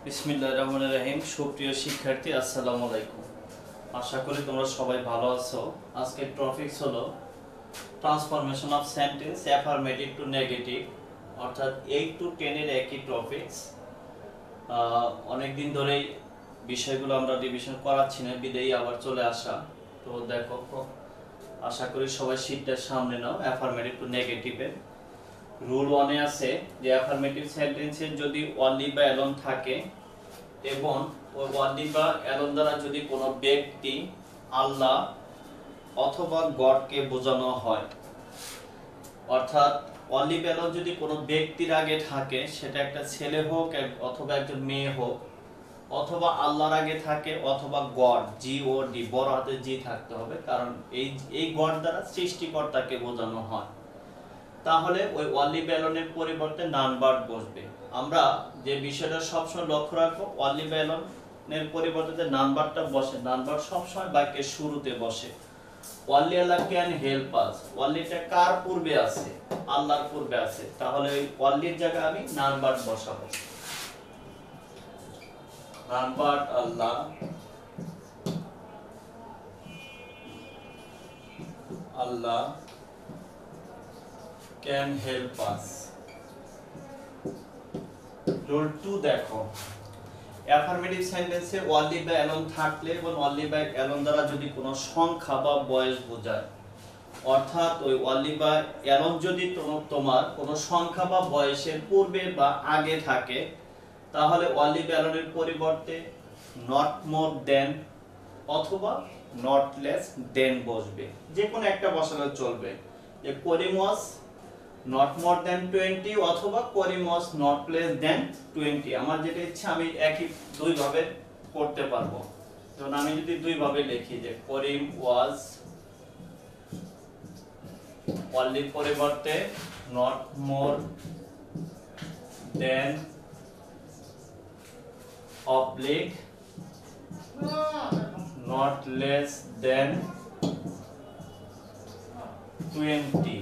বিসমিল্লাহির রহমানির রহিম। সুপ্রিয় শিক্ষার্থী, আসসালামু আলাইকুম। আশা করি তোমরা সবাই ভালো আছো। আজকের টপিকস হলো transformation of sentence affirmative to negative, অর্থাৎ 8 টু 10 এর একই টপিকস। অনেক দিন ধরেই বিষয়গুলো আমরা রিভিশন করাচ্ছি না, বিদেয়ী আবার চলে আসা। তো দেখো, আশা করি সবাই শীটটার সামনে নাও। অ্যাফারমেটিভ টু নেগেটিভের রুল 1 এ আছে যে অ্যাফারমেটিভ সেন্টেন্সের যদি অনলি বা অ্যালোন থাকে এবং ওই অনলি বা অ্যালোন দ্বারা যদি কোনো ব্যক্তি, আল্লাহ অথবা গডকে বোঝানো হয়, অর্থাৎ অনলি বা অ্যালোন যদি কোনো ব্যক্তির আগে থাকে, সেটা একটা ছেলে হোক অথবা একজন মেয়ে হোক, অথবা আল্লাহর আগে থাকে, অথবা গড, জি ও ডি, বড় হাতে জি থাকতে হবে, কারণ এই গড দ্বারা সৃষ্টিকর্তাকে বোঝানো হয়, তাহলে ওই অনলি বা অ্যালোনের পরিবর্তে নান ভার্ব বসবে। আমরা যে বিষয়টা সবসময় লক্ষ্য রাখবো, অনলি বা অ্যালোনের পরিবর্তে নান ভার্বটা বসে, নান ভার্ব সবসময় বাক্যের শুরুতে বসে। Only Allah can help us, অনলিটা কার পূর্বে আছে? আল্লাহর পূর্বে আছে, তাহলে ওই অনলির জায়গায় আমি নান ভার্ব বসাবো। নান ভার্ব Allah, Allah can help us। Rule 2 দেখো, অ্যাফারমেটিভ সেন্টেন্সে অনলি বা অ্যালোন থাকলে এবং অনলি বা অ্যালোন দ্বারা যদি কোনো সংখ্যা বা বয়স বোঝায়, অর্থাৎ ওই অনলি বা অ্যালোন যদি তোমার কোনো সংখ্যা বা বয়সের পূর্বে বা আগে থাকে, তাহলে অনলি বা অ্যালোনের পরিবর্তে নট মোর দেন অথবা নট লেস দেন বসবে। যে কোনো একটা বসালে চলবে। যে করিম ওয়াজ not more than 20 অথবা করিম was not less than 20। আমার যেটা ইচ্ছা আমি একই দুই ভাবে করতে পারবো। যেমন আমি যদি দুই ভাবে লিখি যে করিম was only পরিবর্তে not more than oblique not less than 20।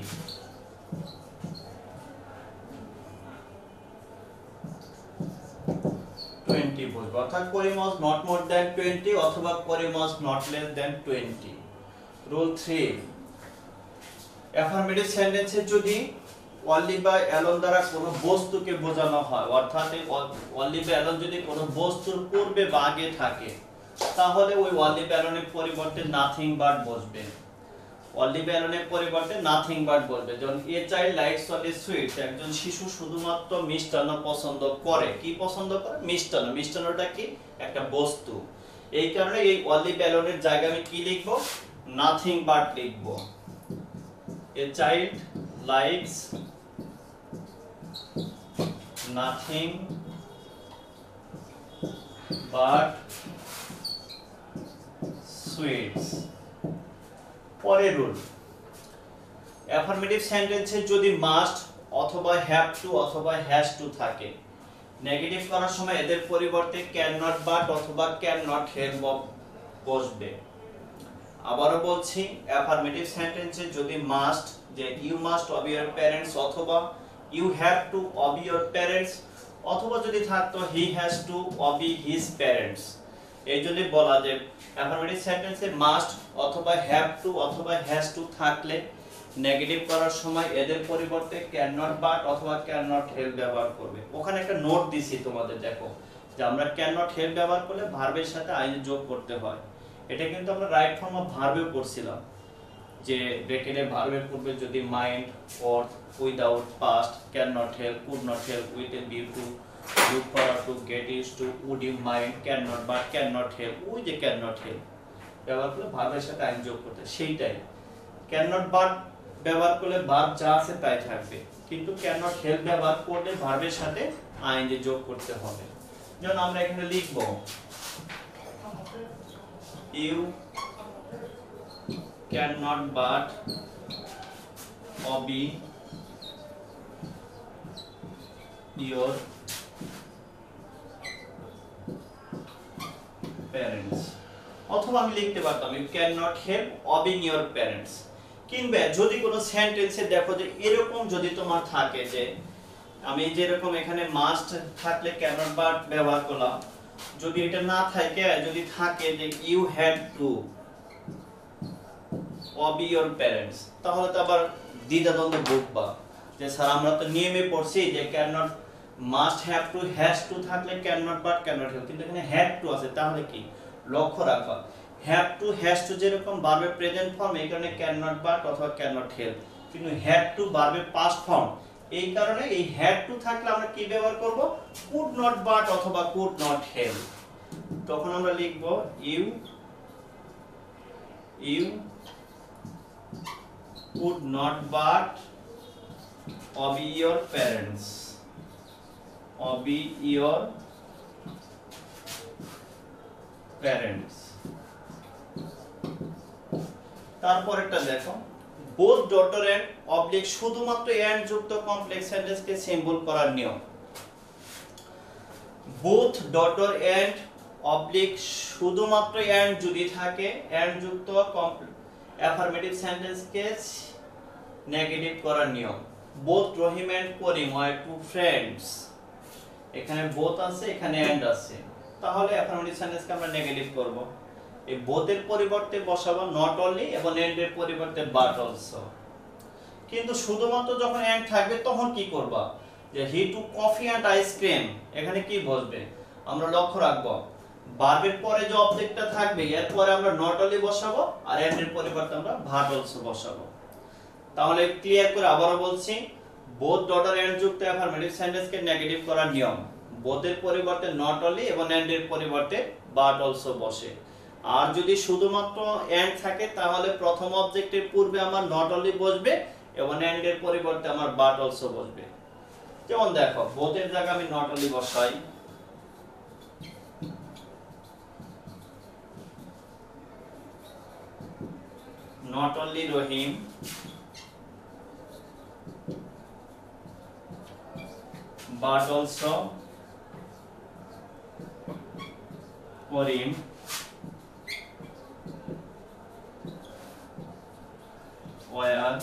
অর্থাৎ করিম was not more than 20 অথবা করিম was not less than 20। Rule 3, affirmative সেন্টেন্সে যদি অনলি বা অ্যালোন দ্বারা কোনো বস্তুকে বোঝানো হয়, অর্থাৎ অনলি বা অ্যালোন যদি কোনো বস্তুর পূর্বে বা আগে থাকে, তাহলে ওই অনলি বা অ্যালোনের পরিবর্তে নাথিং বাট বসবে। অনলি বা অ্যালোনের পরিবর্তে নাথিং বাট বলবে। যেমন এ চাইল্ড লাইকস অনলি সুইটস, একজন শিশু শুধুমাত্র মিষ্টান্ন পছন্দ করে। কি পছন্দ করে? মিষ্টান্ন। মিষ্টান্নটা কি? একটা বস্তু। এই কারণে এই অনলি বা অ্যালোনের জায়গায় আমি কি লিখব? নাথিং বাট লিখব। A child likes nothing but sweets. পরের রুল, অ্যাফারমেটিভ সেন্টেন্সে যদি মাস্ট অথবা হ্যাভ টু অথবা হ্যাজ টু থাকে, নেগেটিভ করার সময় এদের পরিবর্তে ক্যান নট বাট অথবা ক্যান নট হেল্প বসবে। আবারও বলছি, অ্যাফারমেটিভ সেন্টেন্সে যদি মাস্ট, যে you must obey your parents অথবা you have to obey your parents, অথবা যদি থাকতো he has to obey his parents. এই জন্য বলা যে অ্যাফারমেটিভ সেন্টেন্সে মাস্ট অথবা হ্যাভ টু অথবা হ্যাজ টু থাকলে নেগেটিভ করার সময় এদের পরিবর্তে ক্যান নট বাট অথবা ক্যান নট হেল্প ব্যবহার করবে। ওখানে একটা নোট দিছি তোমাদের, দেখো যে আমরা ক্যান নট হেল্প ব্যবহার করলে ভার্বের সাথে আইন যোগ করতে হয়। এটা কিন্তু আমরা রাইট ফর্ম অফ ভার্বেও করছিলাম, যে ব্র্যাকেটে ভার্বের পূর্বে যদি mind or without past, can not help, could not help, with a view to, look forward to, get used to, would you mind, cannot but cannot help, ওই যে cannot help ব্যবহার করলে ভার্বের সাথে আইন যোগ করতে, সেইটাই। cannot but ব্যবহার করলে ভার্ব যা আছে তাই থাকবে, কিন্তু cannot help ব্যবহার করলে ভার্বের সাথে আইন যোগ করতে হবে। যেমন আমরা এখানে লিখব you cannot but obey your parents, অথবা আমি লিখতে পারতাম you can not help obeying your parents. কিংবা যদি কোনো সেন্টেন্সে দেখো যে এরকম যদি তোমার থাকে যে আমি যেরকম এখানে মাস্ট থাকলে ক্যানট বাট ব্যবহার করলাম, যদি এটা না থাকে, যদি থাকে যে you had to obey your parents, তাহলে তো আবার দ্বিধাদ্বন্দ্ব ভুগবা যে স্যার আমরা তো নিয়মে পড়ছি যে cannot must have to has to থাকলে ক্যানট বাট ক্যানট হেল্প, কিন্তু এখানে হ্যাড টু আছে, তাহলে কি লক্ষ্য রাখবা হ্যাভ টু হ্যাজ টু যেরকম ভার্বের প্রেজেন্ট ফর্ম, এই কারণে ক্যানট বাট অথবা ক্যানট হেল্প, কিন্তু হ্যাড টু ভার্বের পাস্ট ফর্ম, এই কারণে এই হ্যাড টু থাকলে আমরা কি ব্যবহার করব, কুড নট বাট অথবা কুড নট হেল্প। তখন আমরা লিখব you could not but obey your parents, obey your parents। তারপরেরটা দেখো, both daughter and oblique শুধুমাত্র and যুক্ত কমপ্লেক্স সেন্টেন্সকে সিম্বল করার নিয়ম। both daughter and oblique শুধুমাত্র and যদি থাকে, and যুক্ত অ্যাফার্মেটিভ সেন্টেন্সকে নেগেটিভ করার নিয়ম। both Rahim and Karim are two friends, এখানে both আছে, এখানে and আছে, তাহলে অ্যাফার্মেটিভ সেন্টেন্সকে আমরা নেগেটিভ করব। এই both এর পরিবর্তে বসাবো not only এবং and এর পরিবর্তে but also। কিন্তু শুধুমাত্র যখন and থাকবে তখন কি করবা, যে he took coffee and ice cream, এখানে কি বসবে, আমরা লক্ষ্য রাখবো ভার্বের পরে যে অবজেক্টটা থাকবে এর পরে আমরা not only বসাবো আর and এর পরিবর্তে আমরা but also বসাবো। তাহলে ক্লিয়ার করে আবারো বলছি, both daughter and যুক্ত অ্যাফার্মেটিভ সেন্টেন্সকে নেগেটিভ করার নিয়ম, both এর পরিবর্তে not only এবং and এর পরিবর্তে but also বসে। আর যদি শুধুমাত্র and থাকে তাহলে প্রথম অবজেক্টের পূর্বে আমার not only বসবে এবং and এর পরিবর্তে আমার but also বসবে। যেমন দেখো both এর জায়গায় আমি not only বসাই, not only Rahim but also Karim were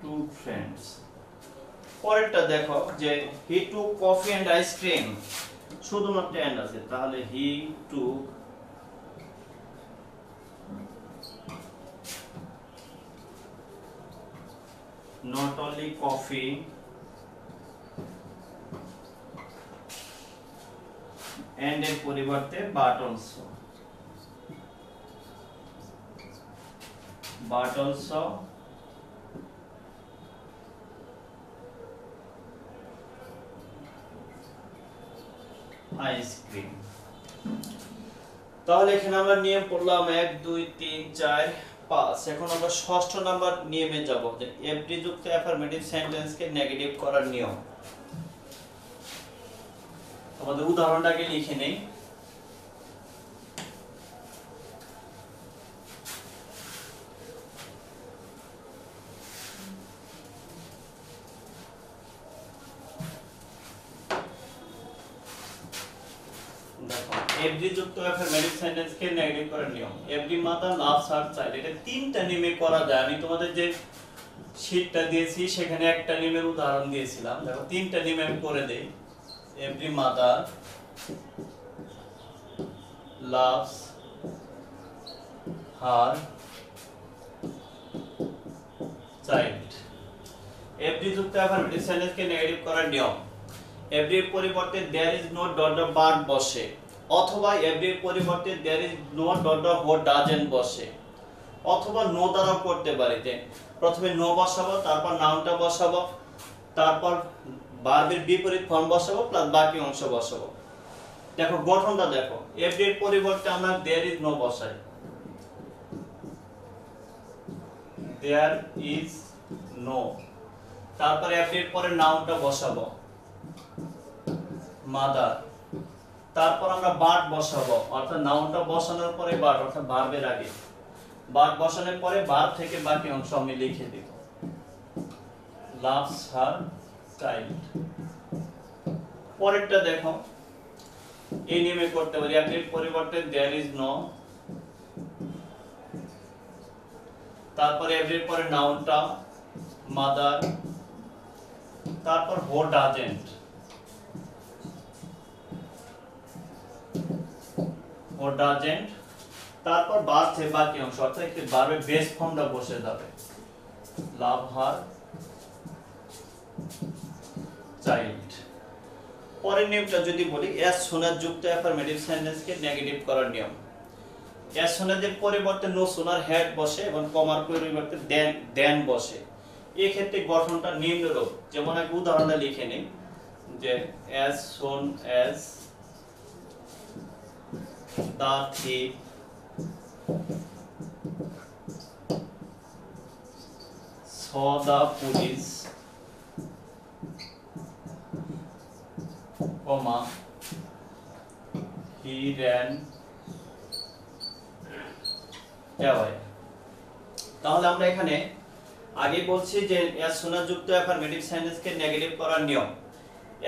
two friends। পরেরটা দেখো যে he took coffee and ice cream, শুধুমাত্র and আছে, তাহলে he took not only coffee and এর পরিবর্তে but also আইসক্রিম। তাহলে এখানে আমরা নিয়ম পড়লাম 1 2 3 4 5। এখন আমরা ষষ্ঠ নাম্বার নিয়মে যাব, যে এভরি যুক্ত অ্যাফার্মেটিভ সেন্টেন্সকে নেগেটিভ করার নিয়ম। আমাদের উদাহরণটাকে লিখে নেই। এভরি যুক্ত অ্যাফার্মেটিভ সেন্টেন্সকে নেগেটিভ করার নিয়ম। Every mother loves her child, এটা তিনটা নিয়মে করা যায়। আমি তোমাদের যে শীটটা দিয়েছি সেখানে একটা নিয়মের উদাহরণ দিয়েছিলাম, দেখো তিনটা নিয়মে আমি করে দেই। Every mother loves her child. Every যুক্ত অ্যাফার্মেটিভ সেন্টেন্সকে নেগেটিভ করার নিয়ম, এভরি এর পরিবর্তে there is no dot dot but বসে, অথবা এভরি এর পরিবর্তে there is no dot dot what doesn't বসে, অথবা নো দ্বারাও করতে পারি। প্রথমে নো বসাবো, তারপর নাউনটা বসাবো, তারপর ভার্বের বিপরীত ফর্ম বসাবো প্লাস বাকি অংশ বসাবো। দেখো গঠনটা দেখো, এভরি এর পরিবর্তে আমরা দেয়ার ইজ নো বসাই, দেয়ার ইজ নো, তারপরে এভরি এর পরে নাউনটা বসাবো মাদার, তারপর আমরা বাট বসাবো, অর্থাৎ নাউনটা বসানোর পরে বাট, অর্থাৎ ভার্বের আগে বাট বসানোর পরে ভার্ব থেকে বাকি অংশ আমি লিখে দেব, লাভস হার চাইল্ড। পরেরটা দেখো, এই নিয়মে করতে পারি, এর পরিবর্তে দেয়ার ইজ নো, তারপরে এভরির পরে নাউনটা মাদার, তারপর হো ডাজেন্ট, হো ডাজেন্ট, তারপর বার্থ এ বাকি অংশ অর্থাৎ একটি ভার্বের বেস ফর্মটা বসে যাবে, লাভ হার চাইল্ড। পরের নিয়মটা যদি বলি এস সোনার যুক্ত অ্যাফার্মেটিভ সেন্টেন্সকে নেগেটিভ করার নিয়ম। এস সোনাদের পরিবর্তে নো সোনার হেড বসে এবং কমার পরিবর্তে দেন বসে। এই ক্ষেত্রে গঠনটা নিম্নরূপ, যেমন এক উদাহরণটা লিখে নিই যে as soon as the thief saw the police, comma he ran away। তাহলে আমরা এখানে আগে বলছি যে এস সোনার যুক্ত অ্যাফার্মেটিভ সেন্টেন্সকে নেগেটিভ করার নিয়ম।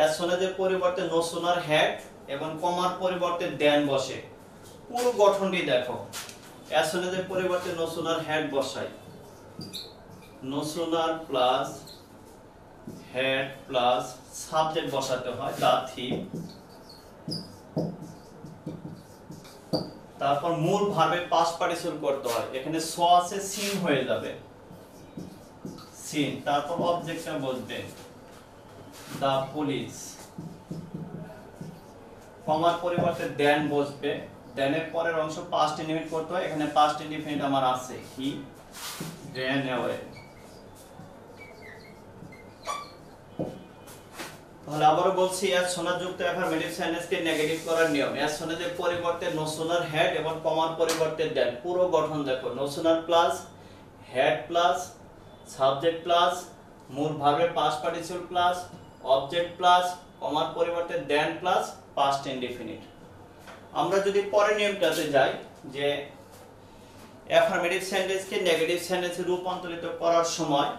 এস সোনাদের পরিবর্তে নো সোনার হ্যাড এবং কমার পরিবর্তে দেন বসে। পুরো গঠনটি দেখো, এস সোনাদের পরিবর্তে নো সোনার হ্যাড বসাই, no sooner plus had plus subject বসাতে হয় দা থিপ, তারপর মূল ভার্বের পাস্ট পার্টিসিপল করতে হয়। এখানে স আছে সিন হয়ে যাবে, সিন, তারপর অবজেক্টটা বসবে দা পুলিশ, কমার পরিবর্তে দেন বসবে, দেনের পরের অংশ পাস্ট ইনডিফিনিট করতে হয়। এখানে পাস্ট ইনডিফিনিট আমার আছে হি ran away। তাহলে আবারো বলছি এস সোনার যুক্ত অ্যাফার্মেটিভ সেন্টেন্সকে নেগেটিভ করার নিয়ম। এস সোনাদের পরিবর্তে নো সোনার হেড এবং কমার পরিবর্তে দেন। পুরো গঠন দেখো, no sooner plus had plus subject plus মূল ভার্বের past participle plus object plus কমার পরিবর্তে দেন প্লাস পাস্ট ইনডিফিনিট। আমরা যদি পরের নিয়মটাতে যাই যে অ্যাফার্মেটিভ সেন্টেন্সকে নেগেটিভ সেন্টেন্সে রূপান্তরিত করার সময়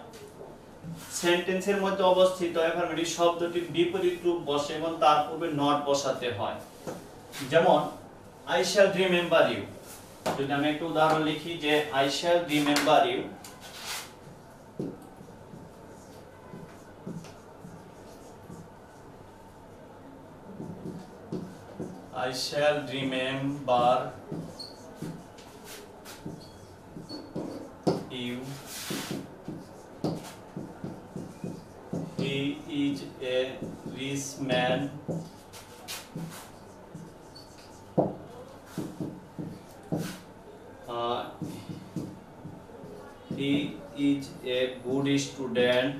সেন্টেন্সের মধ্যে অবস্থিত অ্যাফার্মেটিভ শব্দটির বিপরীত রূপ বসে এবং তার পূর্বে নট বসাতে হয়। যেমন আই শ্যাল রিমেম্বার ইউ, যদি আমি একটা উদাহরণ লিখি যে I shall remember you, I shall remember you. He is a rich man. He is a good student.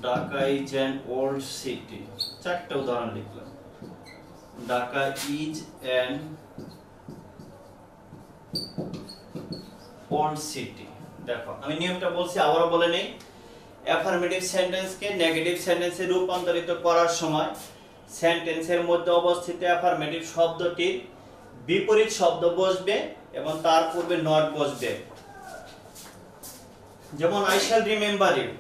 Dhaka is an old city। চারটা উদাহরণ লিখলাম। Dhaka is an old city। দেখো আমি নিয়মটা বলছি, আবারো বলে নেই। অ্যাফার্মেটিভ সেন্টেন্সকে নেগেটিভ সেন্টেন্সে রূপান্তরিত করার সময় সেন্টেন্সের মধ্যে অবস্থিত অ্যাফার্মেটিভ শব্দটির বিপরীত শব্দ বসবে এবং তার পূর্বে নট বসবে। যেমন আই শ্যাল রিমেম্বার ইউ,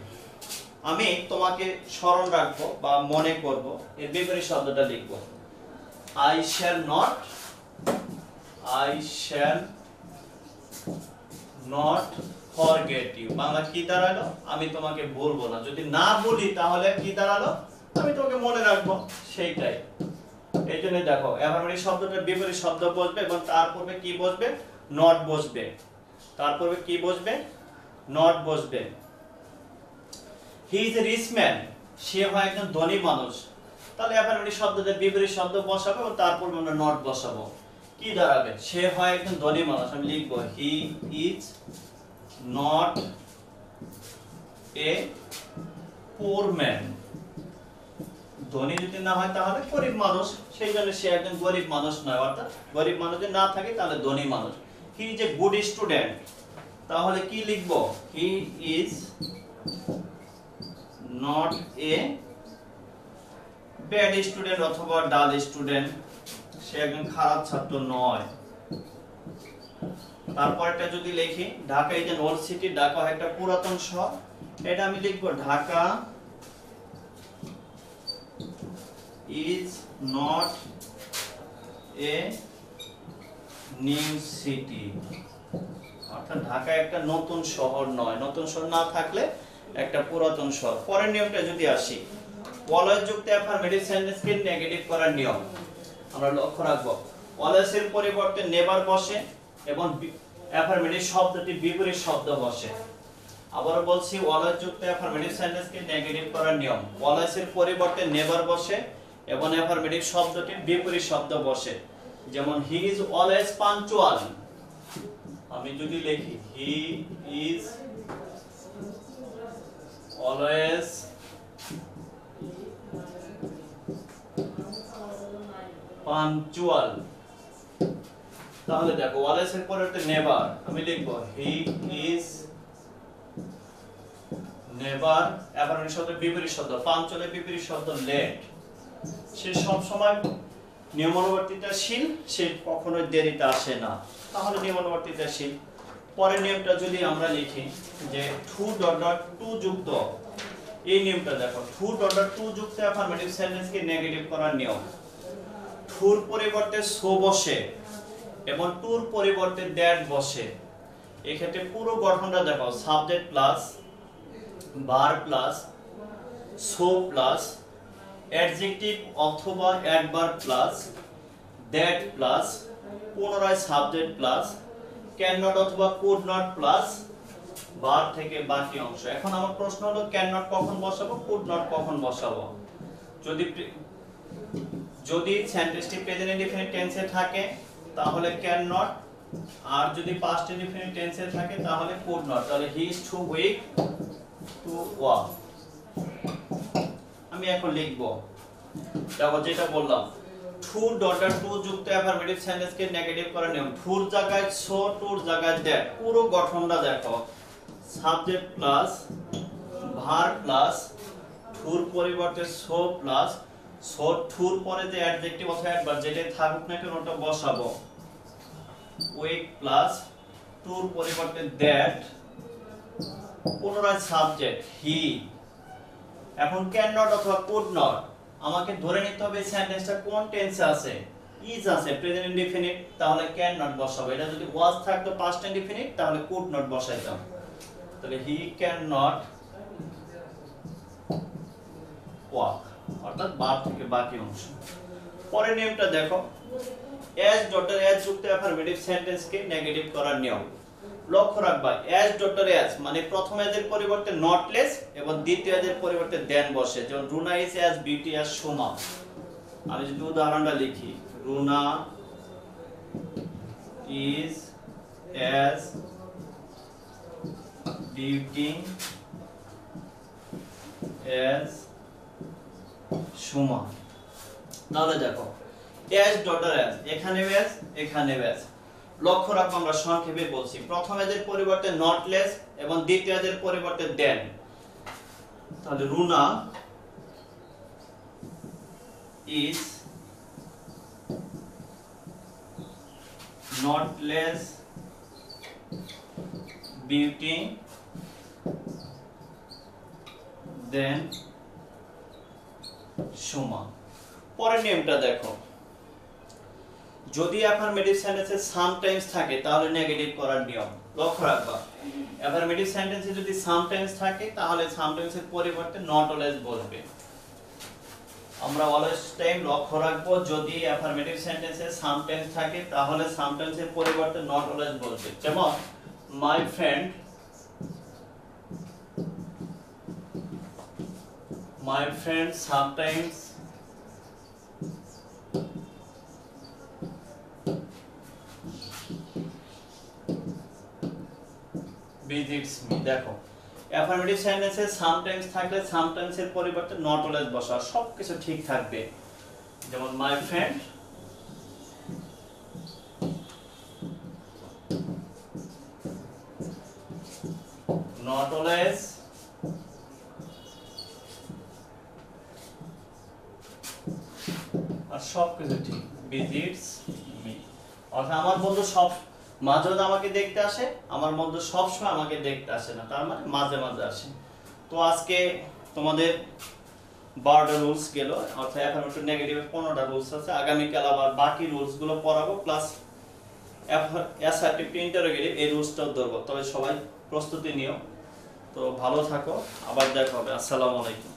আমি তোমাকে স্মরণ রাখবো বা মনে করব, এর বিপরীত শব্দটা লিখব I shall not, I shall not forget you. Bangla কি দাঁড়ালো? আমি তোমাকে ভুলবো না। যদি না বলি তাহলে কি দাঁড়ালো? আমি তোমাকে মনে রাখবো, সেইটাই। এই জন্য দেখো অ্যাফার্মেটিভ শব্দটার বিপরীত শব্দ বসবে এবং তার পূর্বে কি বসবে? নট বসবে। তার পূর্বে কি বসবে? নট বসবে। He is a rich man, সে হয় একজন ধনী মানুষ। তাহলে অ্যাফার্মেটিভ শব্দটার বিপরীত শব্দ বসাবো এবং তার পূর্বে আমরা নট বসাবো। কি দাঁড়াবে? সে হয় একজন ধনী মানুষ। আমি লিখবো হি ইজ নট এ পুর ম্যান। ধনী যদি না হয় তাহলে গরিব মানুষ, সেই জন্য সে একজন গরিব মানুষ নয়, অর্থাৎ গরিব মানুষ যদি না থাকে তাহলে ধনী মানুষ। হি ইজ এ গুড স্টুডেন্ট, তাহলে কি লিখবো? He is not a bad student অথবা ডাল স্টুডেন্ট, সে একজন খারাপ ছাত্র নয়। তারপরটা যদি লিখি Dhaka is an old city, Dhaka একটা পুরাতন শহর, এটা আমি লিখবো Dhaka is not a new city, অর্থাৎ ঢাকা একটা নতুন শহর নয়, নতুন শহর না থাকলে একটা পুরাতন শহর। পরের নিয়মটা যদি আসি, অলওয়েজ যুক্ত অ্যাফারমেটিভ সেন্টেন্সকে নেগেটিভ করার নিয়ম আমরা লক্ষ্য রাখবো। অলওয়েজ এর পরিবর্তে নেভার বসে এবং অ্যাফারমেটিভ শব্দটি বিপরীত শব্দ বসে। আবার বলছি, অলওয়েজ যুক্ত অ্যাফারমেটিভ সেন্টেন্সকে নেগেটিভ করার নিয়ম, অলওয়েজ এর পরিবর্তে নেভার বসে এবং অ্যাফারমেটিভ শব্দটির বিপরীত শব্দ বসে। যেমন হি ইজ অলওয়েজ পাঞ্চুয়াল, আমি যদি লিখি হি ইজ অলওয়েজ পাঞ্চুয়াল, তাহলে দেখো অলওয়েজ এর পরিবর্তে নেভার আমি লিখবো হি ইজ নেভার, অ্যাফারমেটিভ শব্দের বিপরীত শব্দ পাঞ্চুয়ালের বিপরীত শব্দ লেট। সে সব সময় নিয়মানুবর্তিতাশীল, সে কখনোই দেরিতে আসে না, তাহলে নিয়মানুবর্তিতাশীল। পরের নিয়মটা যদি আমরা লিখি যে টু ডট ডট টু যুক্ত, এই নিয়মটা দেখো, টু ডট ডট টু যুক্ত অ্যাফারমেটিভ সেন্টেন্সকে নেগেটিভ করার নিয়ম। টুর পরিবর্তে সো বসে এবং টুর পরিবর্তে দ্যাট বসে। এক্ষেত্রে পুরো গঠনটা দেখো, subject plus verb plus so plus adjective অথবা অ্যাডভার্ব প্লাস দ্যাট প্লাস পুনরায় সাবজেক্ট প্লাস ক্যান নট অথবা কুড নট প্লাস ভার্ব থেকে বাকি অংশ। এখন আমার প্রশ্ন হলো, ক্যান নট কখন বসাবো, কুড নট কখন বসাবো? যদি সেন্টেন্সটি প্রেজেন্ট ইনডিফিনিট টেন্সে থাকে তাহলে ক্যান নট, আর যদি পাস্ট ইনডিফিনিট টেন্সে থাকে তাহলে কুড নট। তাহলে he is too weak to walk. আমি এখন লিখব, দেখো যেটা বললাম, টু ডট টু যুক্ত অ্যাফারমেটিভ সেন্টেন্সকে নেগেটিভ করার নিয়ম। টুর জায়গায় সো, টুর জায়গায় দ্যাট। পুরো গঠনটা দেখো, সাবজেক্ট প্লাস ভার্ব প্লাস টুর পরিবর্তে সো প্লাস সো, টুর পরে যে অ্যাডজেক্টিভ অথবা অ্যাডভার্ব যেটাই থাকুক না কেন ওটা বসাবো, উইক প্লাস টুর পরিবর্তে দ্যাট পুনরায় সাবজেক্ট হি। এখন ক্যান নট অথবা কুড নট, আমাকে ধরে নিতে হবে সেন্টেন্সটা কোন টেন্সে আছে। ইজ আছে প্রেজেন্ট ইনডিফিনিট, তাহলে ক্যান নট বসাবো। এটা যদি ওয়াজ থাকতো পাস্ট ইনডিফিনিট তাহলে কুড নট বসাইতাম। তাহলে হি ক্যান নট ওয়াক, অর্থাৎ ভার্ব থেকে বাকি অংশ। পরের নিয়মটা দেখো, এস ডটার এস যুক্ত অ্যাফারমেটিভ সেন্টেন্সকে নেগেটিভ করার নিয়ম। লক্ষ্য রাখবা, এস ডটার এস মানে প্রথম এজের পরিবর্তে নট লেস এবং দ্বিতীয় এজের পরিবর্তে দেন বসে। যেমন Runa is as beauty as Soma. আমি যদি উদাহরণটা লিখি, Runa is as beauty as Soma, তাহলে দেখো এস ডটার এস, এখানে এস এখানে এস। লক্ষ্য রাখবো, আমরা সংক্ষেপে বলছি, প্রথম এজের পরিবর্তে নট লেস এবং দ্বিতীয় এজের পরিবর্তে দেন। তাহলে Runa is not less beauty than Soma. পরের নিয়মটা দেখো, যদি অ্যাফারমেটিভ সেন্টেন্সে সামটাইমস থাকে তাহলে নেগেটিভ করার নিয়ম। লক্ষ্য রাখবা, অ্যাফারমেটিভ সেন্টেন্সে যদি সামটাইমস থাকে তাহলে সামটাইমসের পরিবর্তে নট অলওয়েজ বলবে। আমরা অলওয়েজ টাইম লক্ষ্য রাখবো, যদি অ্যাফারমেটিভ সেন্টেন্সে সামটাইমস থাকে তাহলে সামটাইমসের পরিবর্তে নট অলওয়েজ বলবে। যেমন my friend sometimes visits me। দেখো অ্যাফারমেটিভ সেন্টেন্সে সামটাইমস থাকলে সামটাইমস এর পরিবর্তে নট অলওয়েজ বসা, সবকিছু ঠিক থাকবে। যেমন মাই ফ্রেন্ড নট অলওয়েজ আর সবকিছু ঠিক, visits me। অর্থাৎ আমার বন্ধু সব মাঝে মাঝে আমাকে দেখতে আসে, আমার বন্ধু সব সময় আমাকে দেখতে আসে না, তার মানে মাঝে মাঝে আসে। তো আজকে তোমাদের 12টা রুলস গেল, অর্থাৎ অ্যাফার্মেটিভ নেগেটিভে 15টা রুলস আছে। আগামীকাল আবার বাকি রুলসগুলো পড়াবো, প্লাস অ্যাসার্টিভ ইন্টারোগেটিভ এই রুলসটাও ধরবো। তবে সবাই প্রস্তুতি নিও। তো ভালো থাকো, আবার দেখা হবে। আসসালামু আলাইকুম।